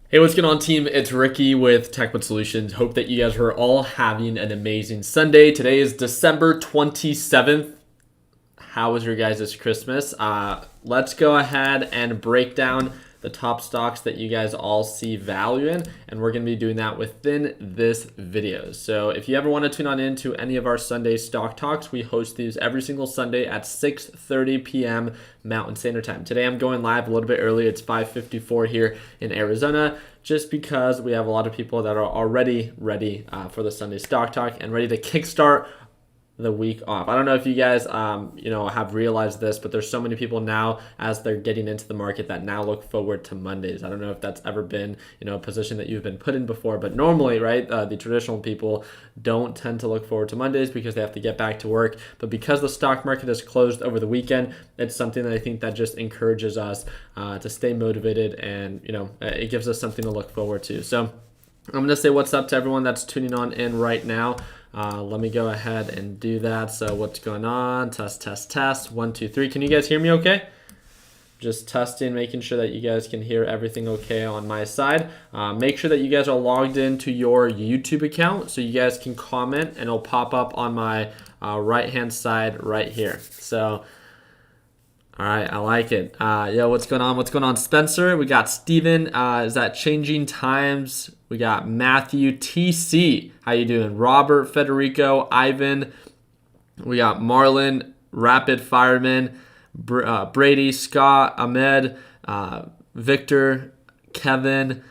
Hey, what's going on, team? It's Ricky with TechWit Solutions. Hope that you guys are all having an amazing Sunday. Today is December 27th. How was your guys' Christmas? Let's go ahead and break down the top stocks that you guys all see value in, and we're going to be doing that within this video. So if you ever want to tune on into any of our Sunday stock talks, we host these every single Sunday at 6:30 p.m. Mountain Standard Time. Today I'm going live a little bit early. It's 5:54 here in Arizona, just because we have a lot of people that are already ready for the Sunday stock talk and ready to kickstart the week off. I don't know if you guys have realized this, but there's so many people now as they're getting into the market that now look forward to Mondays. I don't know if that's ever been a position that you've been put in before, but normally, right, the traditional people don't tend to look forward to Mondays because they have to get back to work. But because the stock market is closed over the weekend, it's something that I think that just encourages us to stay motivated, and it gives us something to look forward to. So I'm going to say what's up to everyone that's tuning on in right now. Let me go ahead and do that. So what's going on? Test, test, test. 1, 2, 3. Can you guys hear me okay? Just testing, making sure that you guys can hear everything okay on my side. Make sure that you guys are logged into your YouTube account so you guys can comment, and it'll pop up on my right-hand side right here. So all right, I like it. What's going on? What's going on, Spencer? We got Steven. Is that Changing Times? We got Matthew TC. How you doing? Robert, Federico, Ivan. We got Marlon, Rapid Fireman, Brady, Scott, Ahmed, Victor, Kevin.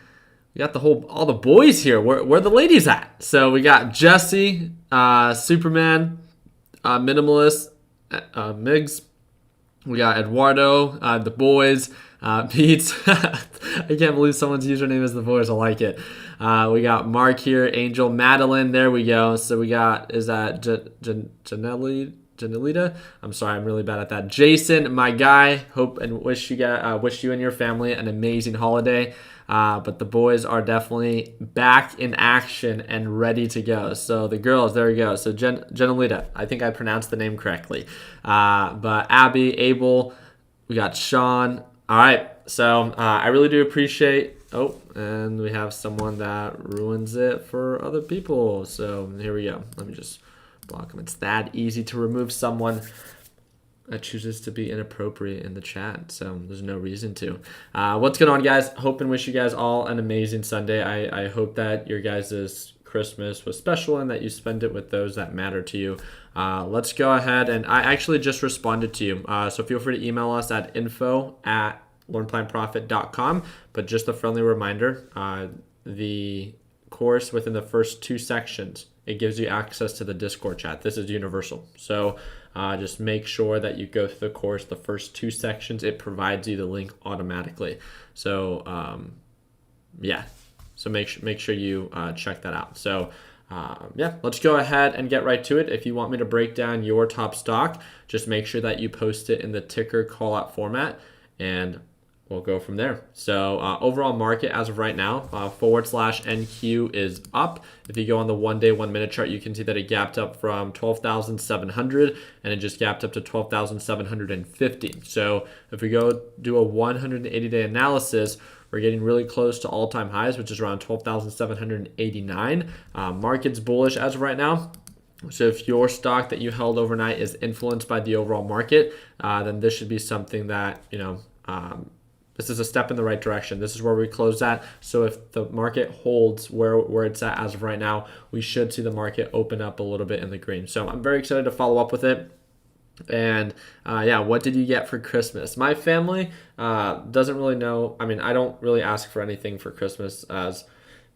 We got all the boys here. Where the ladies at? So we got Jesse, Superman, Minimalist, Migs. We got Eduardo, the boys, Pete's. I can't believe someone's username is the boys. I like it. We got Mark here, Angel, Madeline. There we go. So we got, is that Janelita? I'm sorry, I'm really bad at that. Jason, my guy. Hope and wish you and your family an amazing holiday. But the boys are definitely back in action and ready to go. So the girls, there we go. So Janelita, I think I pronounced the name correctly. But Abby, Abel, we got Sean. All right. So I really do appreciate. Oh, and we have someone that ruins it for other people. So here we go. Let me just block them. It's that easy to remove someone that chooses to be inappropriate in the chat, so there's no reason to. What's going on, guys? Hope and wish you guys all an amazing Sunday. I hope that your guys' Christmas was special and that you spend it with those that matter to you. Let's go ahead, and I actually just responded to you, so feel free to email us at info@learnplanprofit.com. But just a friendly reminder, the course within the first 2 sections, it gives you access to the Discord chat. This is universal. So just make sure that you go through the course, the first 2 sections. It provides you the link automatically. So so make sure you check that out. So let's go ahead and get right to it. If you want me to break down your top stock, just make sure that you post it in the ticker call out format, and we'll go from there. So overall market as of right now, /NQ is up. If you go on the 1-day, 1-minute chart, you can see that it gapped up from 12,700 and it just gapped up to 12,750. So if we go do a 180-day analysis, we're getting really close to all-time highs, which is around 12,789. Market's bullish as of right now. So if your stock that you held overnight is influenced by the overall market, then this should be something that, this is a step in the right direction. This is where we close at. So if the market holds where it's at as of right now, we should see the market open up a little bit in the green. So I'm very excited to follow up with it. And what did you get for Christmas? My family doesn't really know. I mean, I don't really ask for anything for Christmas, as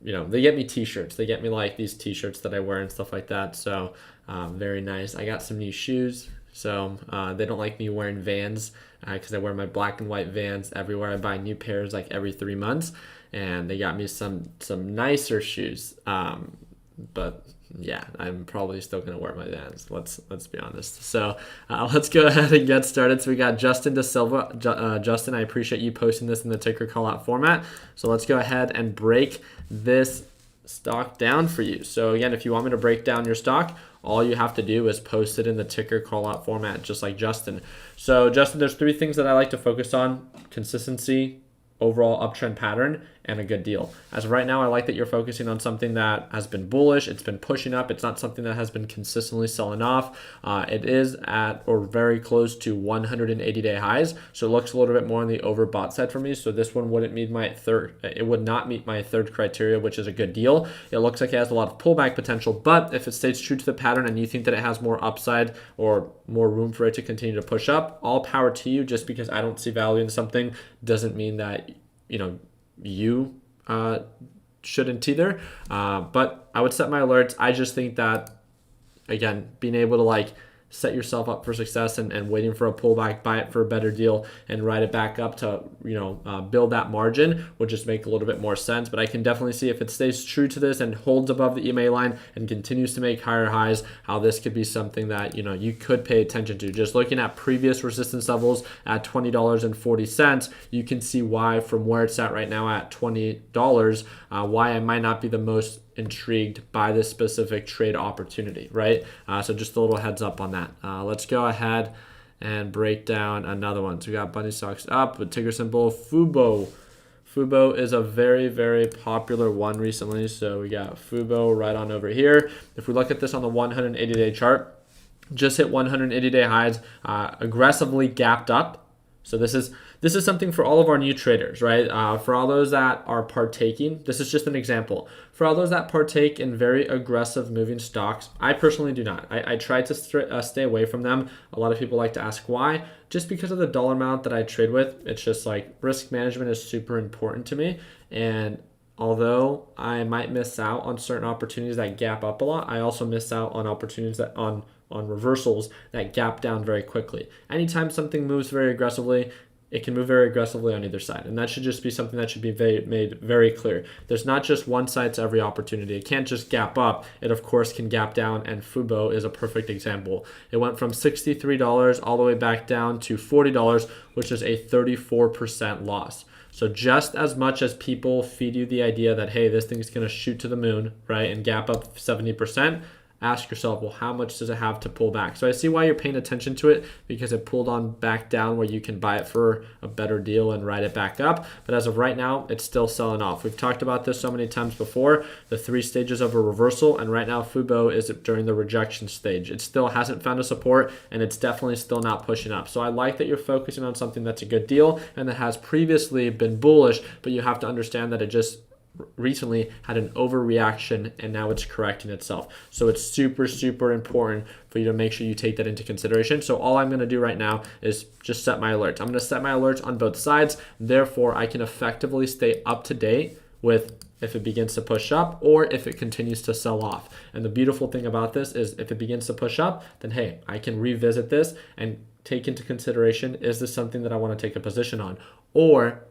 they get me t-shirts. They get me like these t-shirts that I wear and stuff like that. So very nice. I got some new shoes. So they don't like me wearing Vans because I wear my black and white Vans everywhere. I buy new pairs like every 3 months, and they got me some nicer shoes. But yeah, I'm probably still gonna wear my Vans. Let's be honest. So let's go ahead and get started. So we got Justin De Silva. Justin, I appreciate you posting this in the ticker call out format. So let's go ahead and break this stock down for you. So again, if you want me to break down your stock, all you have to do is post it in the ticker call out format, just like Justin. So Justin, there's 3 things that I like to focus on: consistency, overall uptrend pattern and a good deal. As of right now, I like that you're focusing on something that has been bullish. It's been pushing up. It's not something that has been consistently selling off. It is at or very close to 180-day highs. So it looks a little bit more on the overbought side for me. So this one wouldn't meet my third. It would not meet my third criteria, which is a good deal. It looks like it has a lot of pullback potential, but if it stays true to the pattern and you think that it has more upside or more room for it to continue to push up, all power to you. Just because I don't see value in something doesn't mean that you shouldn't either. But I would set my alerts. I just think that, again, being able to set yourself up for success and waiting for a pullback, buy it for a better deal and ride it back up to build that margin would just make a little bit more sense. But I can definitely see if it stays true to this and holds above the EMA line and continues to make higher highs, how this could be something that you could pay attention to. Just looking at previous resistance levels at $20.40, you can see why from where it's at right now at $20, why I might not be the most intrigued by this specific trade opportunity, right? So just a little heads up on that. Let's go ahead and break down another one. So we got bunny stocks up with ticker symbol Fubo. Fubo is a very, very popular one recently. So we got Fubo right on over here. If we look at this on the 180-day chart, just hit 180-day highs, aggressively gapped up. So this is something for all of our new traders, right? For all those that are partaking, this is just an example. For all those that partake in very aggressive moving stocks, I personally do not. I try to stay away from them. A lot of people like to ask why. Just because of the dollar amount that I trade with, it's just risk management is super important to me. And although I might miss out on certain opportunities that gap up a lot, I also miss out on opportunities that on reversals that gap down very quickly. Anytime something moves very aggressively, it can move very aggressively on either side. And that should just be something that should be made very clear. There's not just one side to every opportunity. It can't just gap up. It, of course, can gap down, and Fubo is a perfect example. It went from $63 all the way back down to $40, which is a 34% loss. So just as much as people feed you the idea that, hey, this thing's going to shoot to the moon, right, and gap up 70%, ask yourself, well, how much does it have to pull back? So I see why you're paying attention to it, because it pulled on back down where you can buy it for a better deal and ride it back up. But as of right now, it's still selling off. We've talked about this so many times before, the 3 stages of a reversal, and right now Fubo is during the rejection stage. It still hasn't found a support, and it's definitely still not pushing up. So I like that you're focusing on something that's a good deal and that has previously been bullish, but you have to understand that it just recently had an overreaction and now it's correcting itself. So it's super, super important for you to make sure you take that into consideration. So all I'm going to do right now is just set my alerts. I'm going to set my alerts on both sides. Therefore, I can effectively stay up to date with if it begins to push up or if it continues to sell off. And the beautiful thing about this is if it begins to push up, then hey, I can revisit this and take into consideration, is this something that I want to take a position on? Or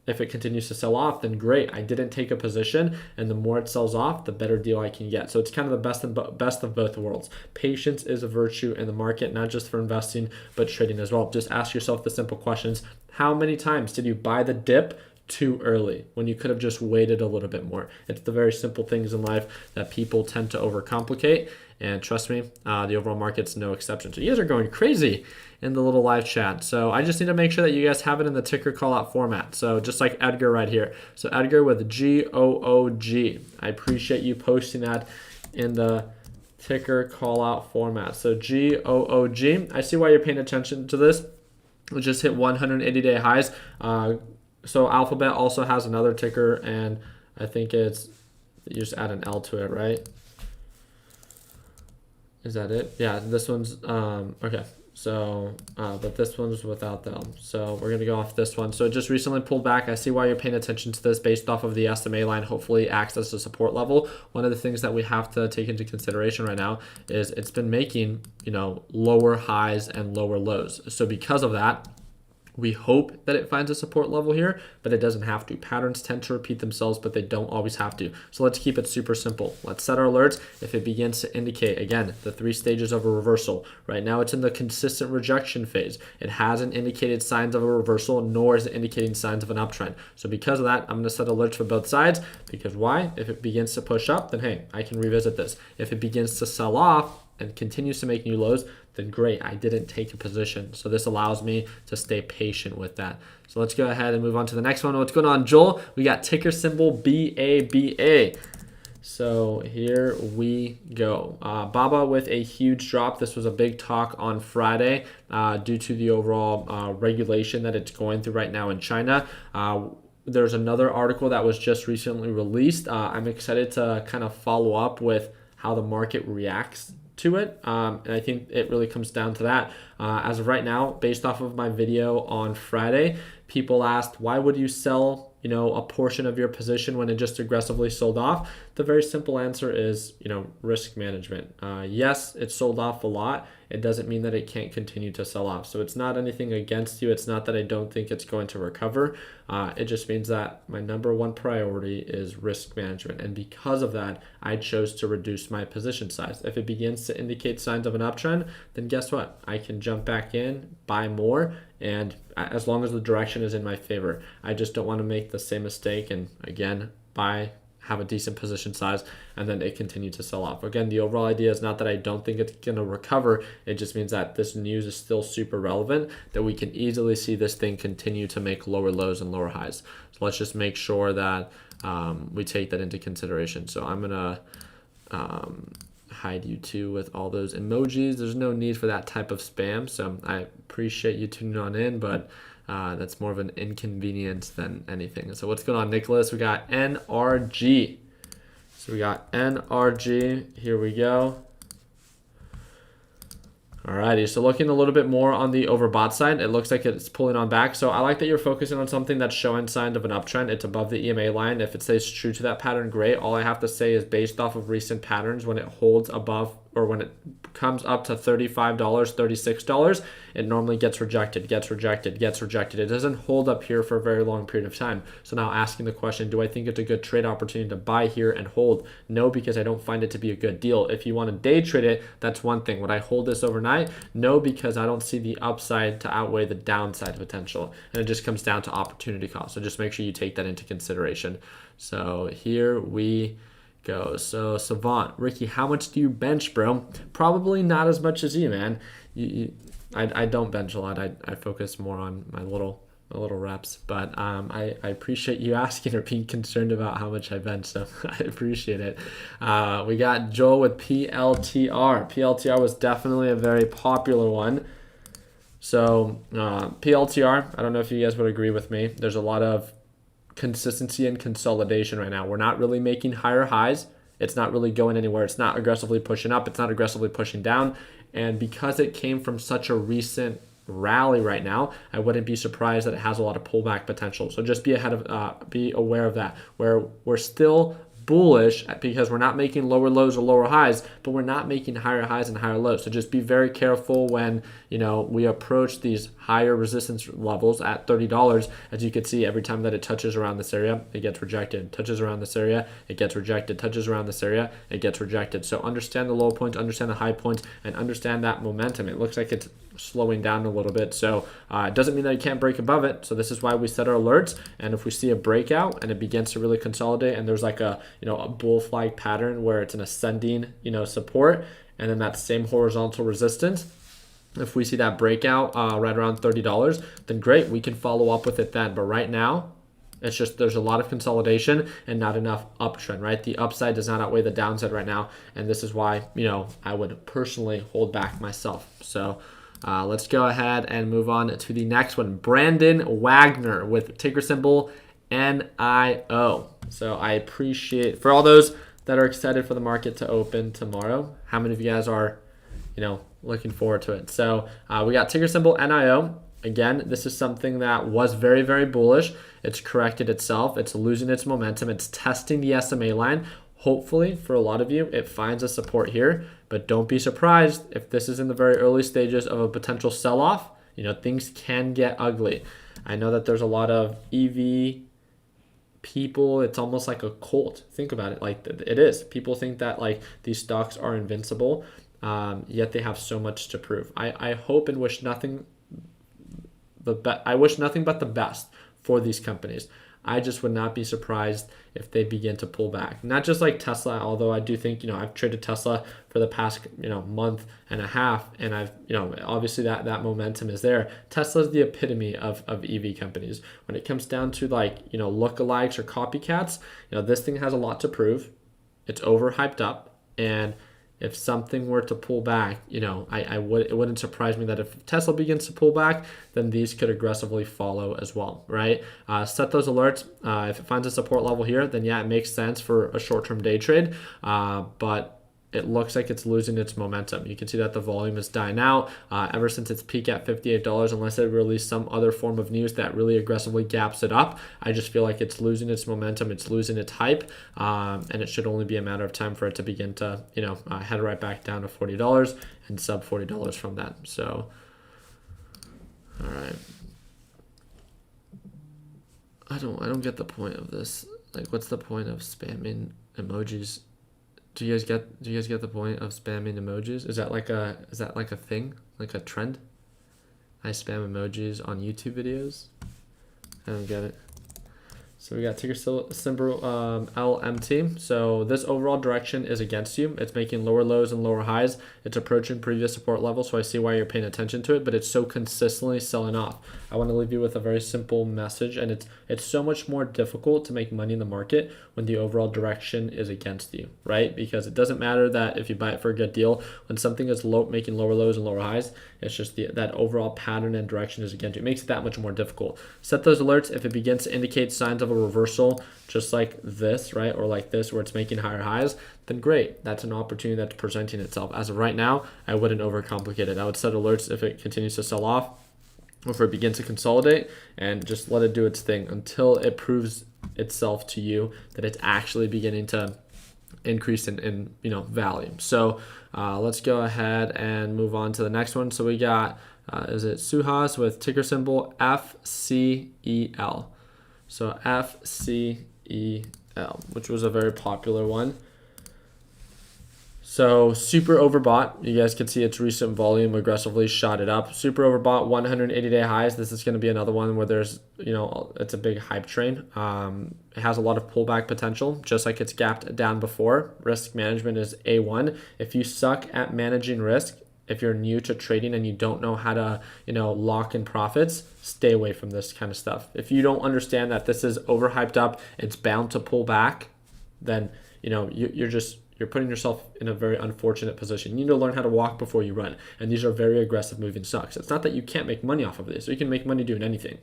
if it continues to sell off, then great. I didn't take a position, and the more it sells off, the better deal I can get. So it's kind of the best of both worlds. Patience is a virtue in the market, not just for investing, but trading as well. Just ask yourself the simple questions. How many times did you buy the dip too early when you could have just waited a little bit more? It's the very simple things in life that people tend to overcomplicate. And trust me, the overall market's no exception. So you guys are going crazy in the little live chat. So I just need to make sure that you guys have it in the ticker call out format. So just like Edgar right here. So Edgar with GOOG. I appreciate you posting that in the ticker call out format. So GOOG. I see why you're paying attention to this. We just hit 180-day highs. So Alphabet also has another ticker, and I think you just add an L to it, right? Is that it? Yeah, this one's, okay. So, but this one's without the L. So we're going to go off this one. So it just recently pulled back. I see why you're paying attention to this based off of the SMA line. Hopefully acts as a support level. One of the things that we have to take into consideration right now is it's been making, lower highs and lower lows. So because of that, we hope that it finds a support level here, but it doesn't have to. Patterns tend to repeat themselves, but they don't always have to. So let's keep it super simple. Let's set our alerts. If it begins to indicate, again, the 3 stages of a reversal. Right now it's in the consistent rejection phase. It hasn't indicated signs of a reversal, nor is it indicating signs of an uptrend. So because of that, I'm going to set alerts for both sides. Because why? If it begins to push up, then hey, I can revisit this. If it begins to sell off, and continues to make new lows, then great, I didn't take a position. So this allows me to stay patient with that. So let's go ahead and move on to the next one. What's going on, Joel? We got ticker symbol BABA. So here we go. BABA with a huge drop. This was a big talk on Friday due to the overall regulation that it's going through right now in China. There's another article that was just recently released. I'm excited to kind of follow up with how the market reacts to it. And I think it really comes down to that. As of right now, based off of my video on Friday, people asked, why would you sell a portion of your position when it just aggressively sold off? The very simple answer is, risk management. Yes, it sold off a lot. It doesn't mean that it can't continue to sell off. So it's not anything against you. It's not that I don't think it's going to recover. It just means that my number one priority is risk management. And because of that, I chose to reduce my position size. If it begins to indicate signs of an uptrend, then guess what? I can jump back in, buy more, and as long as the direction is in my favor. I just don't want to make the same mistake and again have a decent position size and then it continue to sell off. Again, the overall idea is not that I don't think it's going to recover. It just means that this news is still super relevant, that we can easily see this thing continue to make lower lows and lower highs. So let's just make sure that we take that into consideration. So I'm going to hide you too with all those emojis. There's no need for that type of spam. So I appreciate you tuning on in, but that's more of an inconvenience than anything. So what's going on, Nicholas? We got NRG. So we got NRG. Here we go. Alrighty, so looking a little bit more on the overbought side, it looks like it's pulling on back. So I like that you're focusing on something that's showing signs of an uptrend. It's above the EMA line. If it stays true to that pattern, great. All I have to say is based off of recent patterns, when it holds above or when it comes up to $35, $36, it normally gets rejected. It doesn't hold up here for a very long period of time. So now asking the question, do I think it's a good trade opportunity to buy here and hold? No, because I don't find it to be a good deal. If you want to day trade it, that's one thing. Would I hold this overnight? No, because I don't see the upside to outweigh the downside potential. And it just comes down to opportunity cost. So just make sure you take that into consideration. So here we go. So Savant, Ricky, how much do you bench, bro? Probably not as much as you, man. I don't bench a lot. I focus more on my little reps, but I appreciate you asking or being concerned about how much I bench, so I appreciate it. We got Joel with PLTR. PLTR was definitely a very popular one. So PLTR, I don't know if you guys would agree with me. There's a lot of consistency and consolidation right now. We're not really making higher highs. It's not really going anywhere. It's not aggressively pushing up. It's not aggressively pushing down. And because it came from such a recent rally right now, I wouldn't be surprised that it has a lot of pullback potential. So just be aware of that. Where we're still bullish because we're not making lower lows or lower highs, but we're not making higher highs and higher lows. So just be very careful when we approach these higher resistance levels at $30. As you can see, every time that it touches around this area, it gets rejected. Touches around this area, it gets rejected. Touches around this area, it gets rejected. So understand the low points, understand the high points, and understand that momentum. It looks like it's slowing down a little bit, so it doesn't mean that you can't break above it. So this is why we set our alerts, and if we see a breakout and it begins to really consolidate and there's like a bull flag pattern where it's an ascending support and then that same horizontal resistance, if we see that breakout right around $30, then great, we can follow up with it then. But right now it's just there's a lot of consolidation and not enough uptrend, right? The upside does not outweigh the downside right now, and this is why I would personally hold back myself. So let's go ahead and move on to the next one. Brandon Wagner with ticker symbol NIO. So I appreciate, for all those that are excited for the market to open tomorrow, how many of you guys are, looking forward to it? So we got ticker symbol NIO. Again, this is something that was very, very bullish. It's corrected itself. It's losing its momentum. It's testing the SMA line. Hopefully, for a lot of you, it finds a support here, but don't be surprised if this is in the very early stages of a potential sell-off. Things can get ugly. I know that there's a lot of EV people. It's almost like a cult. Think about it. Like it is. People think that these stocks are invincible, yet they have so much to prove. I hope and wish nothing. I wish nothing but the best for these companies. I just would not be surprised if they begin to pull back. Not just like Tesla, although I do think, I've traded Tesla for the past, month and a half, and I've, obviously that momentum is there. Tesla is the epitome of EV companies. When it comes down to like, lookalikes or copycats, this thing has a lot to prove. It's overhyped up, and if something were to pull back, it wouldn't surprise me that if Tesla begins to pull back, then these could aggressively follow as well, right? Set those alerts. If it finds a support level here, then yeah, it makes sense for a short-term day trade. But it looks like it's losing its momentum. You can see that the volume is dying out ever since its peak at $58, unless it released some other form of news that really aggressively gaps it up. I just feel like it's losing its momentum, it's losing its hype, and it should only be a matter of time for it to begin to, head right back down to $40 and sub $40 from that. So, all right. I don't get the point of this. Like, what's the point of spamming emojis? Do you guys get the point of spamming emojis? Is that like a thing? Like a trend? I spam emojis on YouTube videos? I don't get it. So we got ticker symbol LMT. So this overall direction is against you. It's making lower lows and lower highs. It's approaching previous support levels, so I see why you're paying attention to it, but it's so consistently selling off. I want to leave you with a very simple message, and it's so much more difficult to make money in the market when the overall direction is against you, right? Because it doesn't matter that if you buy it for a good deal, when something is making lower lows and lower highs, it's just that overall pattern and direction is against you. It makes it that much more difficult. Set those alerts. If it begins to indicate signs of a reversal, just like this, right, or like this, where it's making higher highs, then great. That's an opportunity that's presenting itself. As of right now, I wouldn't overcomplicate it. I would set alerts if it continues to sell off, or if it begins to consolidate, and just let it do its thing until it proves itself to you that it's actually beginning to increase in value. So let's go ahead and move on to the next one. So we got is it Suhas with ticker symbol FCEL. So FCEL, which was a very popular one. So super overbought. You guys can see its recent volume aggressively shot it up. Super overbought, 180-day highs. This is going to be another one where there's, it's a big hype train. It has a lot of pullback potential, just like it's gapped down before. Risk management is A1. If you suck at managing risk, if you're new to trading and you don't know how to, lock in profits, stay away from this kind of stuff. If you don't understand that this is overhyped up, it's bound to pull back, then, you're putting yourself in a very unfortunate position. You need to learn how to walk before you run. And these are very aggressive moving stocks. It's not that you can't make money off of this. You can make money doing anything.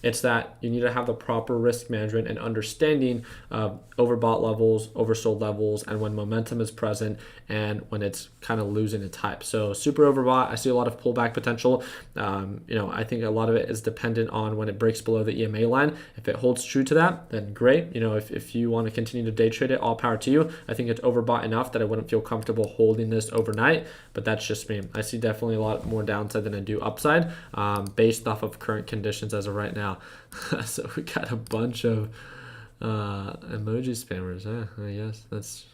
It's that you need to have the proper risk management and understanding of overbought levels, oversold levels, and when momentum is present and when it's kind of losing its hype. So super overbought. I see a lot of pullback potential. I think a lot of it is dependent on when it breaks below the EMA line. If it holds true to that, then great. If you want to continue to day trade it, all power to you. I think it's overbought enough that I wouldn't feel comfortable holding this overnight, but that's just me. I see definitely a lot more downside than I do upside based off of current conditions as of right now. So we got a bunch of emoji spammers. I guess that's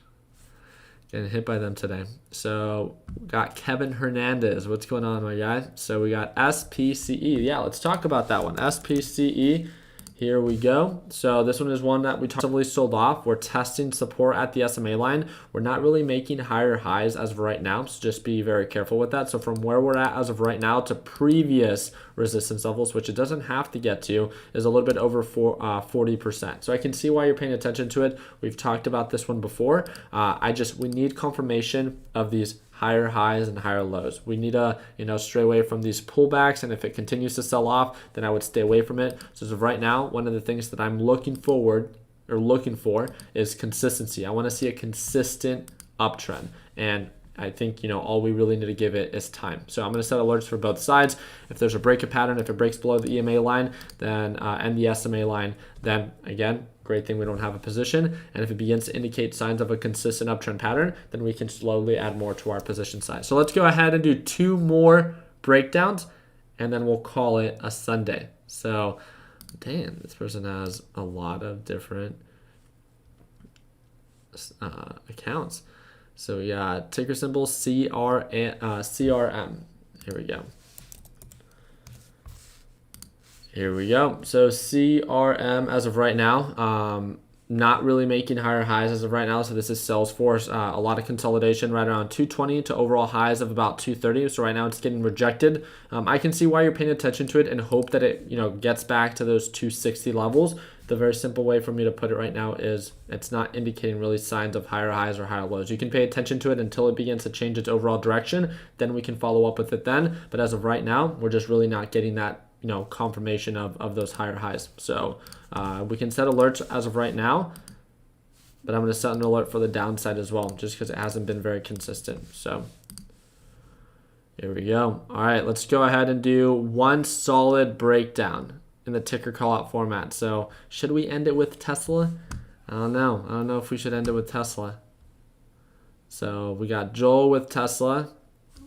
getting hit by them today. So we got Kevin Hernandez. What's going on, my guy? So we got SPCE. Yeah, let's talk about that one. SPCE. Here we go. So this one is one that we totally sold off. We're testing support at the SMA line. We're not really making higher highs as of right now, so just be very careful with that. So from where we're at as of right now to previous resistance levels, which it doesn't have to get to, is a little bit over 40%. So I can see why you're paying attention to it. We've talked about this one before. We need confirmation of these higher highs and higher lows. We need to, stray away from these pullbacks, and if it continues to sell off, then I would stay away from it. So as of right now, one of the things that I'm looking for is consistency. I want to see a consistent uptrend, and I think, all we really need to give it is time. So I'm going to set alerts for both sides. If there's a breakup pattern, if it breaks below the EMA line, then and the SMA line, then again, great thing we don't have a position. And if it begins to indicate signs of a consistent uptrend pattern, then we can slowly add more to our position size. So let's go ahead and do 2 more breakdowns, and then we'll call it a Sunday. So, damn, this person has a lot of different accounts. So yeah, ticker symbol CRM. Here we go. Here we go. So CRM as of right now, not really making higher highs as of right now. So this is Salesforce. A lot of consolidation right around 220 to overall highs of about 230. So right now it's getting rejected. I can see why you're paying attention to it and hope that it gets back to those 260 levels. The very simple way for me to put it right now is it's not indicating really signs of higher highs or higher lows. You can pay attention to it until it begins to change its overall direction. Then we can follow up with it then. But as of right now, we're just really not getting that confirmation of those higher highs. So we can set alerts as of right now, but I'm going to set an alert for the downside as well, just because it hasn't been very consistent. So here we go. All right, let's go ahead and do one solid breakdown in the ticker call out format. So should we end it with Tesla? I don't know. I don't know if we should end it with Tesla. So we got Joel with Tesla.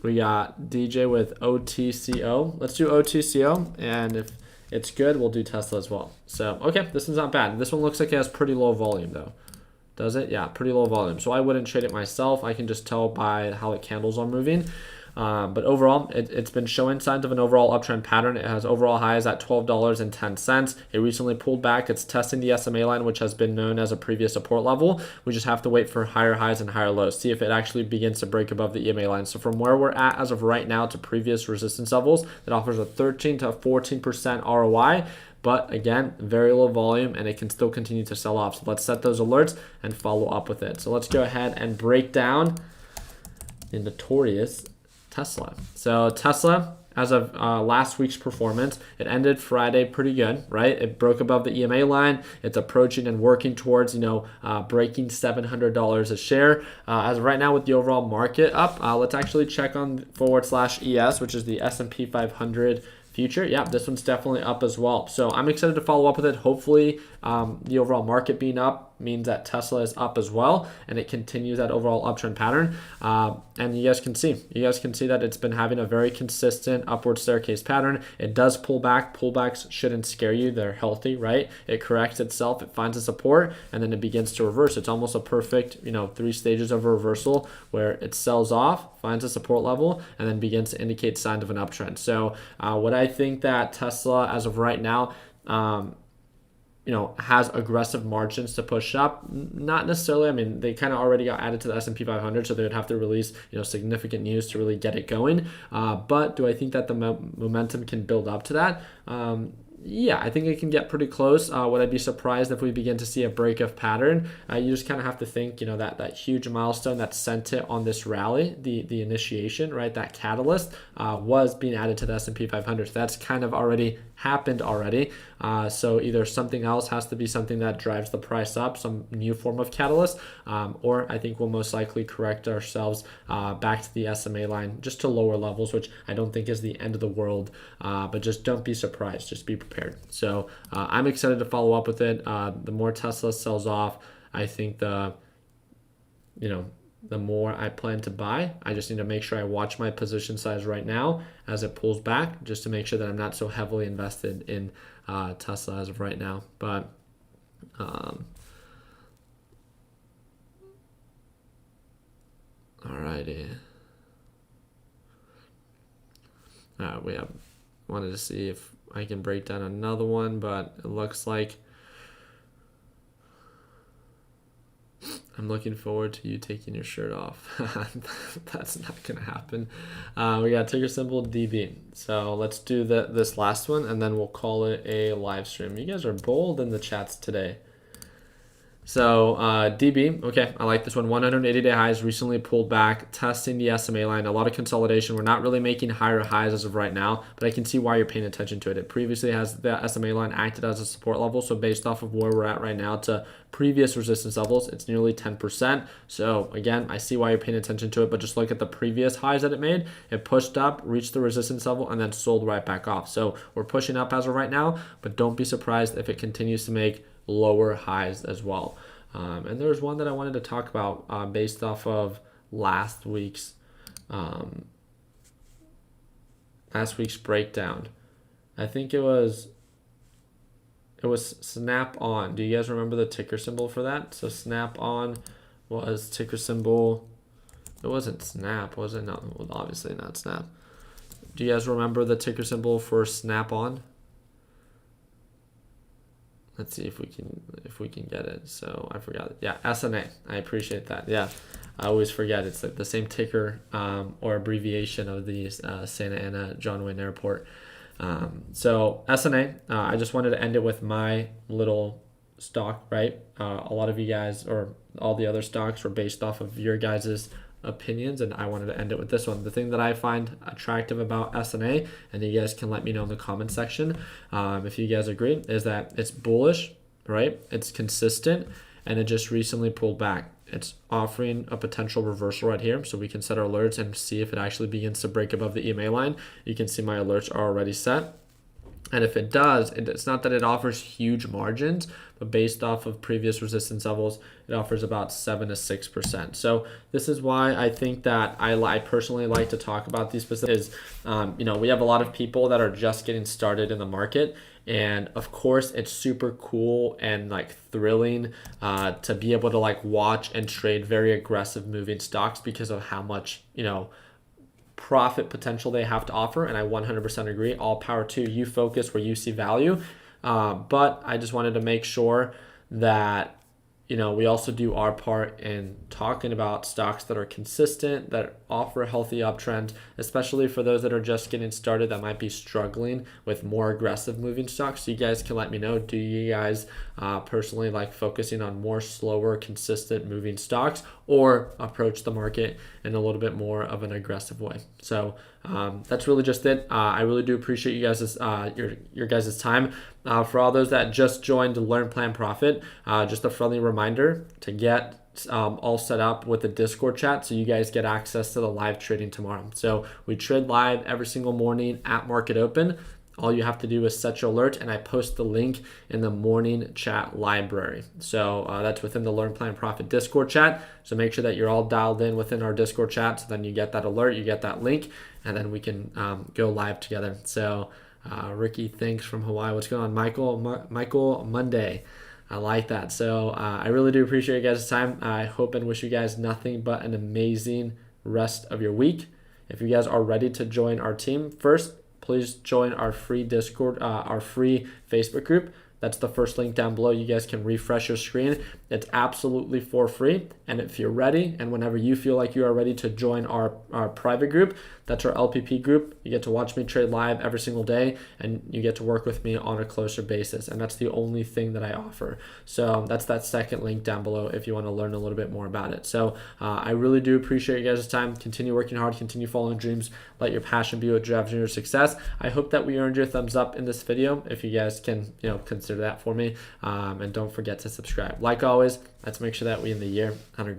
We got DJ with OTCO. Let's do OTCO, and if it's good, we'll do Tesla as well. So, okay, this one's not bad. This one looks like it has pretty low volume, though. Does it? Yeah, pretty low volume. So I wouldn't trade it myself. I can just tell by how the candles are moving. But overall, it's been showing signs of an overall uptrend pattern. It has overall highs at $12.10. It recently pulled back. It's testing the SMA line, which has been known as a previous support level. We just have to wait for higher highs and higher lows, see if it actually begins to break above the EMA line. So from where we're at as of right now to previous resistance levels, that offers a 13 to 14% ROI. But again, very low volume, and it can still continue to sell off. So let's set those alerts and follow up with it. So let's go ahead and break down the notorious Tesla. So Tesla, as of last week's performance, it ended Friday pretty good, right? It broke above the EMA line. It's approaching and working towards, breaking $700 a share. As of right now, with the overall market up, let's actually check on /ES, which is the S&P 500 future. Yeah, this one's definitely up as well. So I'm excited to follow up with it. Hopefully, the overall market being up means that Tesla is up as well, and it continues that overall uptrend pattern. And you guys can see that it's been having a very consistent upward staircase pattern. It does pull back. Pullbacks shouldn't scare you. They're healthy, right? It corrects itself. It finds a support, and then it begins to reverse. It's almost a perfect, 3 stages of a reversal where it sells off, finds a support level, and then begins to indicate signs of an uptrend. So what I think that Tesla, as of right now, has aggressive margins to push up. Not necessarily. I mean, they kind of already got added to the S&P 500, so they would have to release, significant news to really get it going. But do I think that the momentum can build up to that? Yeah, I think it can get pretty close. Would I be surprised if we begin to see a break of pattern? You just kind of have to think, that huge milestone that sent it on this rally, the initiation, right? That catalyst was being added to the S&P 500. So that's kind of already happened already. So either something else has to be something that drives the price up, some new form of catalyst, or I think we'll most likely correct ourselves back to the SMA line, just to lower levels, which I don't think is the end of the world. But just don't be surprised. Just be prepared. So I'm excited to follow up with it. The more Tesla sells off, I think the more I plan to buy. I just need to make sure I watch my position size right now as it pulls back, just to make sure that I'm not so heavily invested in Tesla as of right now. But alrighty. We wanted to see if I can break down another one, but it looks like I'm looking forward to you taking your shirt off. That's not going to happen. We got ticker symbol DB. So let's do this last one, and then we'll call it a live stream. You guys are bold in the chats today. So DB, okay, I like this one. 180-day highs, recently pulled back, testing the SMA line. A lot of consolidation. We're not really making higher highs as of right now, but I can see why you're paying attention to it. It previously has the SMA line acted as a support level, so based off of where we're at right now to previous resistance levels, it's nearly 10%. So again, I see why you're paying attention to it, but just look at the previous highs that it made. It pushed up, reached the resistance level, and then sold right back off. So we're pushing up as of right now, but don't be surprised if it continues to make lower highs as well. And there's one that I wanted to talk about based off of last week's breakdown. I think it was Snap On. Do you guys remember the ticker symbol for that? So Snap On was ticker symbol. It wasn't Snap, was it? No, well, obviously not Snap. Do you guys remember the ticker symbol for Snap On? let's see if we can get it. So I forgot it. Yeah, SNA. I appreciate that. Yeah, I always forget. It's like the same ticker or abbreviation of the Santa Ana John Wayne Airport. So SNA. I just wanted to end it with my little stock, right? A lot of you guys or all the other stocks were based off of your guys's opinions, and I wanted to end it with this one. The thing that I find attractive about SNA, and you guys can let me know in the comment section if you guys agree, is that it's bullish, right? It's consistent, and it just recently pulled back. It's offering a potential reversal right here, so we can set our alerts and see if it actually begins to break above the EMA line. You can see my alerts are already set. And if it does, it's not that it offers huge margins, but based off of previous resistance levels, it offers about 7 to 6%. So this is why I think that I personally like to talk about these specifics. We have a lot of people that are just getting started in the market. And of course, it's super cool and like thrilling to be able to like watch and trade very aggressive moving stocks because of how much, profit potential they have to offer, and I 100% agree. All power to you. Focus where you see value, but I just wanted to make sure that we also do our part in talking about stocks that are consistent, that offer a healthy uptrend, especially for those that are just getting started that might be struggling with more aggressive moving stocks. So you guys can let me know, do you guys personally like focusing on more slower, consistent moving stocks, or approach the market in a little bit more of an aggressive way? So that's really just it. I really do appreciate you guys' your guys' time. For all those that just joined to Learn, Plan, Profit, just a friendly reminder to get all set up with the Discord chat so you guys get access to the live trading tomorrow. So we trade live every single morning at market open. All you have to do is set your alert, and I post the link in the morning chat library. So that's within the Learn, Plan, Profit Discord chat. So make sure that you're all dialed in within our Discord chat, so then you get that alert, you get that link, and then we can go live together. So Ricky, thanks from Hawaii. What's going on? Michael Monday. I like that. So I really do appreciate you guys' time. I hope and wish you guys nothing but an amazing rest of your week. If you guys are ready to join our team, first, please join our free Discord, our free Facebook group. That's the first link down below. You guys can refresh your screen. It's absolutely for free. And if you're ready, and whenever you feel like you are ready to join our private group, that's our LPP group. You get to watch me trade live every single day, and you get to work with me on a closer basis. And that's the only thing that I offer. So that's that second link down below if you want to learn a little bit more about it. So I really do appreciate you guys' time. Continue working hard, continue following dreams. Let your passion be what drives your success. I hope that we earned your thumbs up in this video. If you guys can, consider that for me. And don't forget to subscribe. Like always, let's make sure that we end the year on a great